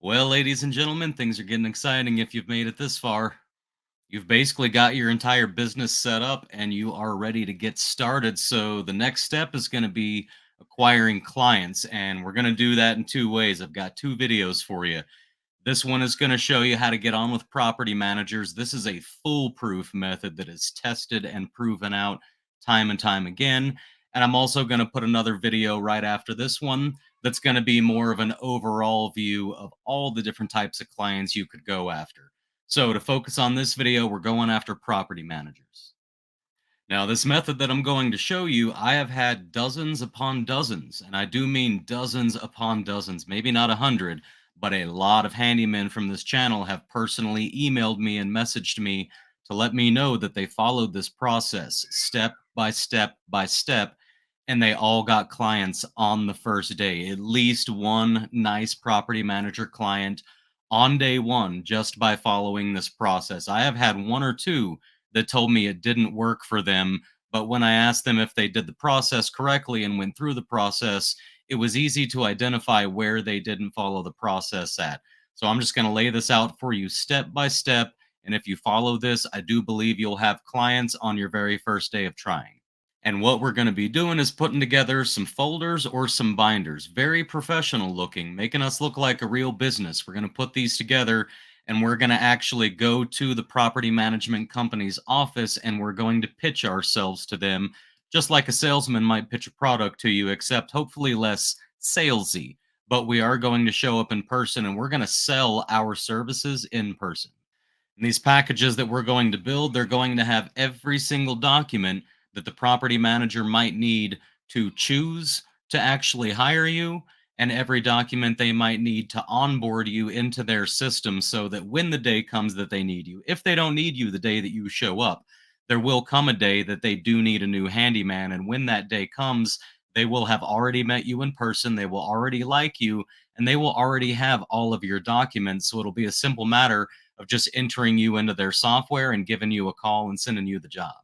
Well, ladies and gentlemen, things are getting exciting if you've made it this far. You've basically got your entire business set up and you are ready to get started. So, the next step is going to be acquiring clients, and we're going to do that in two ways. I've got two videos for you. This one is going to show you how to get on with property managers. This is a foolproof method that is tested and proven out time and time again. And I'm also going to put another video right after this one that's going to be more of an overall view of all the different types of clients you could go after. So, to focus on this video, we're going after property managers. Now, this method that I'm going to show you, I have had dozens upon dozens, and I do mean dozens upon dozens, maybe not 100, but a lot of handymen from this channel have personally emailed me and messaged me to let me know that they followed this process step by step by step, and they all got clients on the first day. At least one nice property manager client on day one just by following this process. I have had one or two that told me it didn't work for them. But when I asked them if they did the process correctly and went through the process, it was easy to identify where they didn't follow the process at. So I'm just going to lay this out for you step by step. And if you follow this, I do believe you'll have clients on your very first day of trying. And what we're going to be doing is putting together some folders or some binders, very professional looking, making us look like a real business. We're going to put these together and we're going to actually go to the property management company's office and we're going to pitch ourselves to them, just like a salesman might pitch a product to you, except hopefully less salesy. But we are going to show up in person and we're going to sell our services in person. And these packages that we're going to build, they're going to have every single document that the property manager might need to choose to actually hire you, and every document they might need to onboard you into their system so that when the day comes that they need you, if they don't need you the day that you show up, there will come a day that they do need a new handyman. And when that day comes, they will have already met you in person, they will already like you, and they will already have all of your documents. So it'll be a simple matter of just entering you into their software and giving you a call and sending you the job.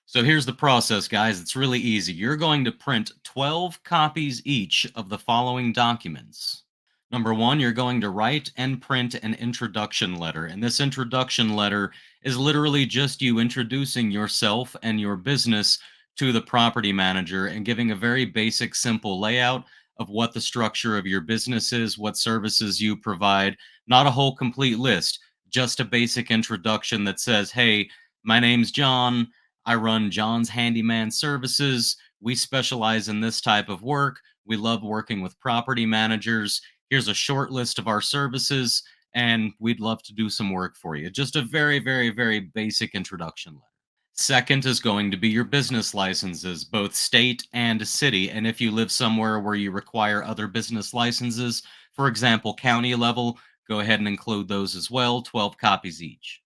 So here's the process, guys. It's really easy. You're going to print 12 copies each of the following documents. Number one, you're going to write and print an introduction letter. And this introduction letter is literally just you introducing yourself and your business to the property manager and giving a very basic, simple layout of what the structure of your business is, what services you provide, not a whole complete list, just a basic introduction that says, hey, my name's John. I run John's Handyman Services. We specialize in this type of work. We love working with property managers. Here's a short list of our services, and we'd love to do some work for you. Just a very, very, very basic introduction letter. Second is going to be your business licenses, both state and city. And if you live somewhere where you require other business licenses, for example, county level, go ahead and include those as well, 12 copies each.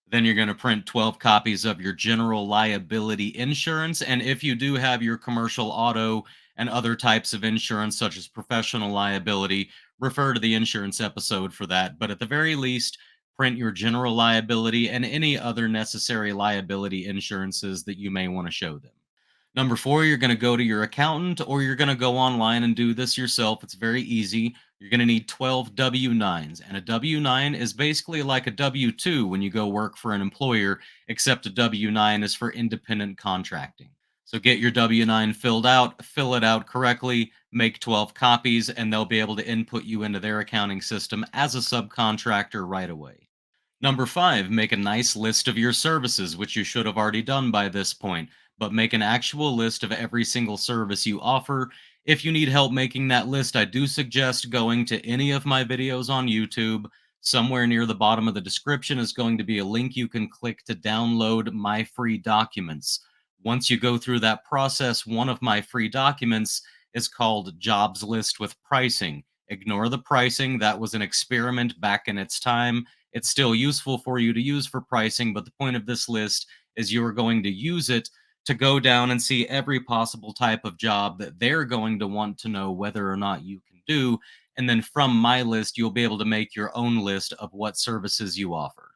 Then you're going to print 12 copies of your general liability insurance. And if you do have your commercial auto and other types of insurance, such as professional liability, refer to the insurance episode for that. But at the very least, print your general liability and any other necessary liability insurances that you may want to show them. Number four, you're going to go to your accountant or you're going to go online and do this yourself. It's very easy. You're going to need 12 W-9s. And a W-9 is basically like a W-2 when you go work for an employer, except a W-9 is for independent contracting. So get your W-9 filled out, fill it out correctly, make 12 copies, and they'll be able to input you into their accounting system as a subcontractor right away. Number five, make a nice list of your services, which you should have already done by this point, but make an actual list of every single service you offer. If you need help making that list, I do suggest going to any of my videos on YouTube. Somewhere near the bottom of the description is going to be a link you can click to download my free documents. Once you go through that process, one of my free documents is called Jobs List with Pricing. Ignore the pricing. That was an experiment back in its time. It's still useful for you to use for pricing, but the point of this list is you are going to use it to go down and see every possible type of job that they're going to want to know whether or not you can do. And then from my list, you'll be able to make your own list of what services you offer.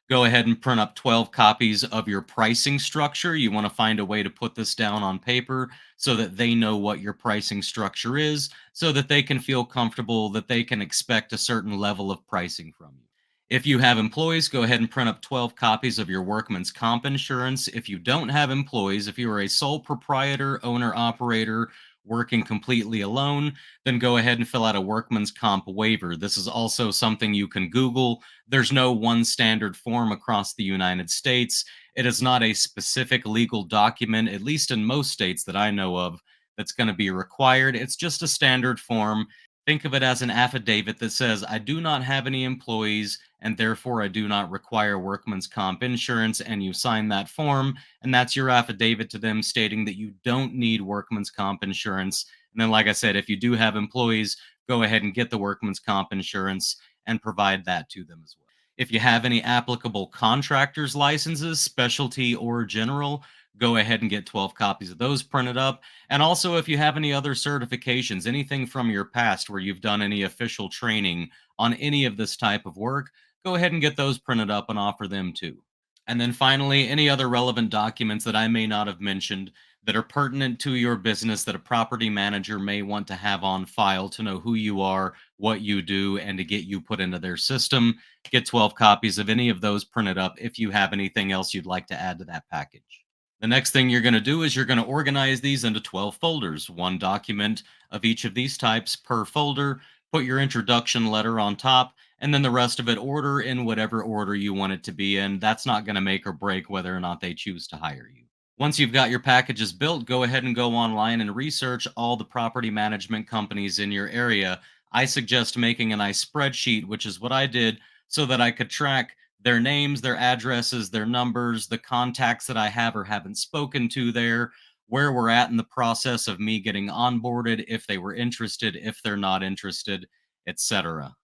Go ahead and print up 12 copies of your pricing structure. You want to find a way to put this down on paper so that they know what your pricing structure is, so that they can feel comfortable that they can expect a certain level of pricing from you. If you have employees, go ahead and print up 12 copies of your workman's comp insurance. If you don't have employees, if you are a sole proprietor, owner, operator, working completely alone, then go ahead and fill out a workman's comp waiver. This is also something you can Google. There's no one standard form across the United States. It is not a specific legal document, at least in most states that I know of, that's going to be required. It's just a standard form. Think of it as an affidavit that says, I do not have any employees and therefore I do not require workman's comp insurance. And you sign that form, and that's your affidavit to them stating that you don't need workman's comp insurance. And then, like I said, if you do have employees, go ahead and get the workman's comp insurance and provide that to them as well. If you have any applicable contractors licenses, specialty or general, go ahead and get 12 copies of those printed up. And also, if you have any other certifications, anything from your past where you've done any official training on any of this type of work, go ahead and get those printed up and offer them too. And then finally, any other relevant documents that I may not have mentioned that are pertinent to your business that a property manager may want to have on file to know who you are, what you do, and to get you put into their system. Get 12 copies of any of those printed up if you have anything else you'd like to add to that package. The next thing you're going to do is you're going to organize these into 12 folders, one document of each of these types per folder. Put your introduction letter on top, and then the rest of it order in whatever order you want it to be in. That's not going to make or break whether or not they choose to hire you. Once you've got your packages built, go ahead and go online and research all the property management companies in your area. I suggest making a nice spreadsheet, which is what I did, so that I could track their names, their addresses, their numbers, the contacts that I have or haven't spoken to there, where we're at in the process of me getting onboarded, if they were interested, if they're not interested, etc.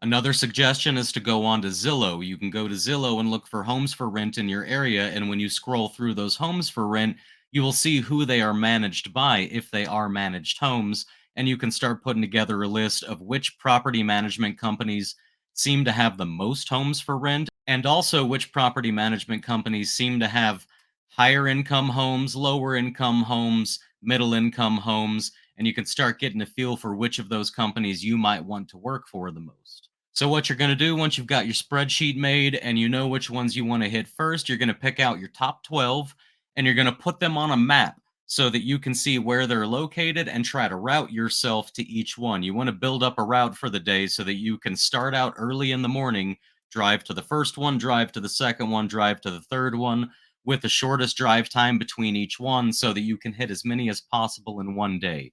Another suggestion is to go on to Zillow. You can go to Zillow and look for homes for rent in your area. And when you scroll through those homes for rent, you will see who they are managed by, if they are managed homes. And you can start putting together a list of which property management companies seem to have the most homes for rent, and also which property management companies seem to have higher income homes, lower income homes, middle income homes. And you can start getting a feel for which of those companies you might want to work for the most. So what you're going to do once you've got your spreadsheet made and you know which ones you want to hit first, you're going to pick out your top 12 and you're going to put them on a map so that you can see where they're located and try to route yourself to each one. You want to build up a route for the day so that you can start out early in the morning, drive to the first one, drive to the second one, drive to the third one, with the shortest drive time between each one so that you can hit as many as possible in one day.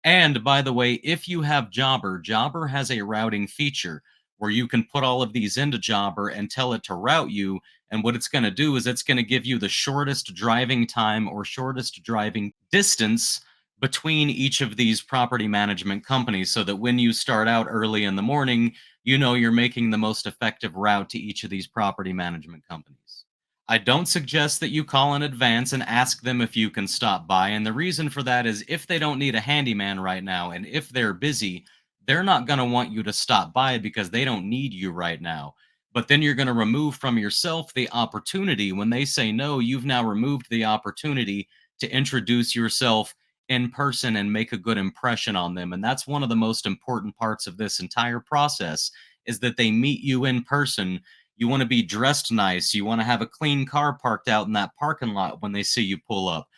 And by the way, if you have Jobber, Jobber has a routing feature where you can put all of these into Jobber and tell it to route you. And what it's going to do is it's going to give you the shortest driving time or shortest driving distance between each of these property management companies so that when you start out early in the morning, you know you're making the most effective route to each of these property management companies. I don't suggest that you call in advance and ask them if you can stop by. And the reason for that is if they don't need a handyman right now and if they're busy, they're not going to want you to stop by because they don't need you right now. But then you're going to remove from yourself the opportunity. When they say no, you've now removed the opportunity to introduce yourself in person and make a good impression on them. And that's one of the most important parts of this entire process is that they meet you in person. You want to be dressed nice. You want to have a clean car parked out in that parking lot when they see you pull up.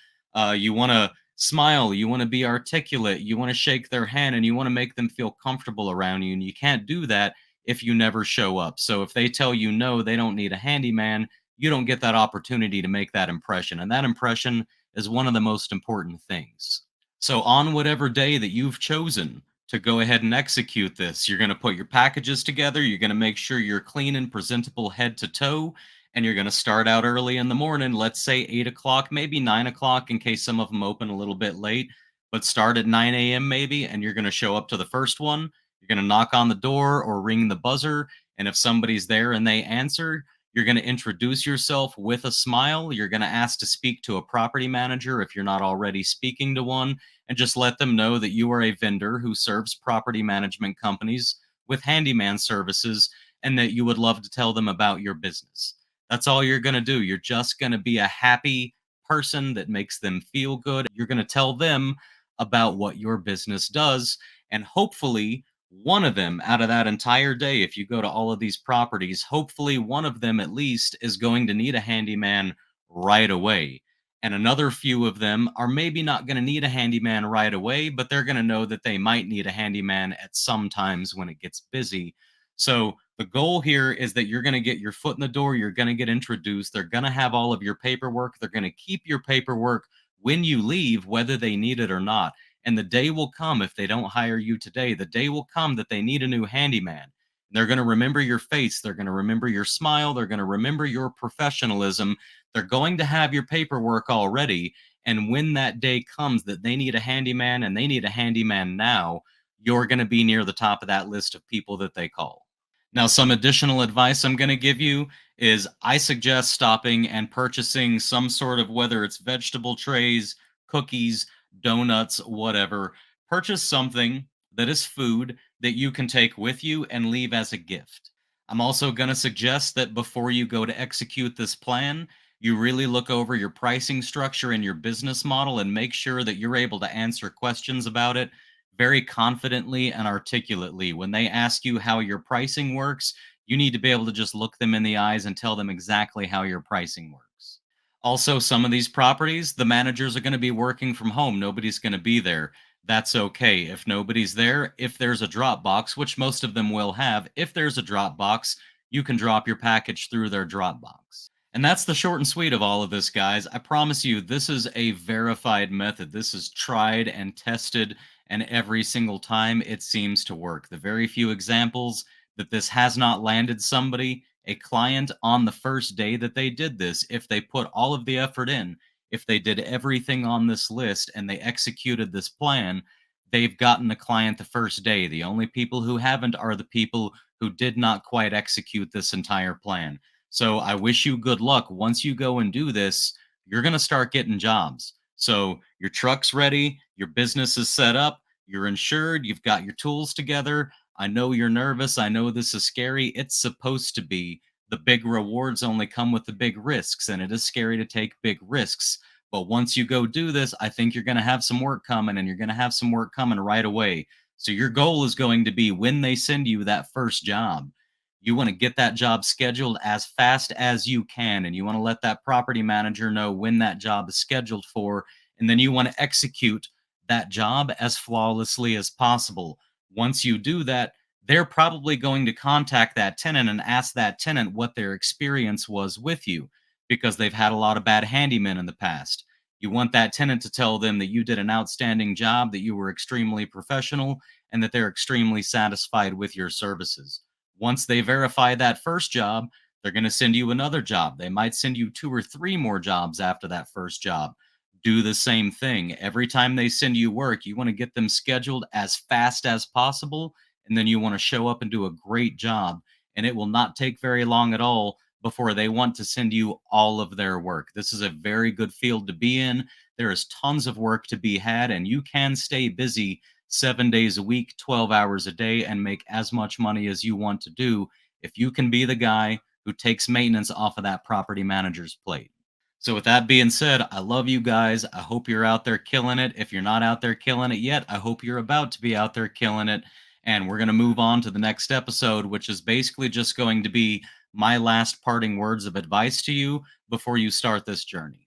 You want to smile. You want to be articulate. You want to shake their hand and you want to make them feel comfortable around you. And you can't do that if you never show up. So if they tell you no, they don't need a handyman, you don't get that opportunity to make that impression. And that impression is one of the most important things. So on whatever day that you've chosen to go ahead and execute this, you're going to put your packages together. You're going to make sure you're clean and presentable head to toe. And you're going to start out early in the morning, let's say 8 o'clock, maybe 9 o'clock, in case some of them open a little bit late, but start at 9 a.m. maybe. And you're going to show up to the first one. You're going to knock on the door or ring the buzzer. And if somebody's there and they answer, you're going to introduce yourself with a smile. You're going to ask to speak to a property manager if you're not already speaking to one, and just let them know that you are a vendor who serves property management companies with handyman services and that you would love to tell them about your business. That's all you're going to do. You're just going to be a happy person that makes them feel good. You're going to tell them about what your business does. And hopefully, one of them out of that entire day, if you go to all of these properties, hopefully one of them at least is going to need a handyman right away. And another few of them are maybe not going to need a handyman right away, but they're going to know that they might need a handyman at some times when it gets busy. So the goal here is that you're going to get your foot in the door. You're going to get introduced. They're going to have all of your paperwork. They're going to keep your paperwork when you leave, whether they need it or not. And the day will come, if they don't hire you today, the day will come that they need a new handyman. They're going to remember your face. They're going to remember your smile. They're going to remember your professionalism. They're going to have your paperwork already. And when that day comes that they need a handyman and they need a handyman now, you're going to be near the top of that list of people that they call. Now, some additional advice I'm going to give you is I suggest stopping and purchasing some sort of, whether it's vegetable trays, cookies, donuts, whatever. Purchase something that is food that you can take with you and leave as a gift. I'm also going to suggest that before you go to execute this plan, you really look over your pricing structure and your business model and make sure that you're able to answer questions about it very confidently and articulately. When they ask you how your pricing works, you need to be able to just look them in the eyes and tell them exactly how your pricing works. Also, some of these properties, the managers are going to be working from home. Nobody's going to be there. That's okay. If nobody's there, if there's a drop box, which most of them will have, if there's a drop box, you can drop your package through their drop box. And that's the short and sweet of all of this, guys. I promise you, this is a verified method. This is tried and tested, and every single time it seems to work. The very few examples that this has not landed somebody, a client, on the first day that they did this, if they put all of the effort in, if they did everything on this list and they executed this plan, they've gotten a client the first day. The only people who haven't are the people who did not quite execute this entire plan. So I wish you good luck. Once you go and do this, you're going to start getting jobs. So your truck's ready, your business is set up, you're insured, you've got your tools together. I know you're nervous. I know this is scary. It's supposed to be. The big rewards only come with the big risks, and it is scary to take big risks. But once you go do this, I think you're going to have some work coming, and you're going to have some work coming right away. So your goal is going to be, when they send you that first job, you want to get that job scheduled as fast as you can, and you want to let that property manager know when that job is scheduled for, and then you want to execute that job as flawlessly as possible. Once you do that, they're probably going to contact that tenant and ask that tenant what their experience was with you, because they've had a lot of bad handymen in the past. You want that tenant to tell them that you did an outstanding job, that you were extremely professional, and that they're extremely satisfied with your services. Once they verify that first job, they're going to send you another job. They might send you two or three more jobs after that first job. Do the same thing. Every time they send you work, you want to get them scheduled as fast as possible, and then you want to show up and do a great job. And it will not take very long at all before they want to send you all of their work. This is a very good field to be in. There is tons of work to be had, and you can stay busy 7 days a week, 12 hours a day, and make as much money as you want to do if you can be the guy who takes maintenance off of that property manager's plate. So, with that being said, I love you guys. I hope you're out there killing it. If you're not out there killing it yet, I hope you're about to be out there killing it. And we're going to move on to the next episode, which is basically just going to be my last parting words of advice to you before you start this journey.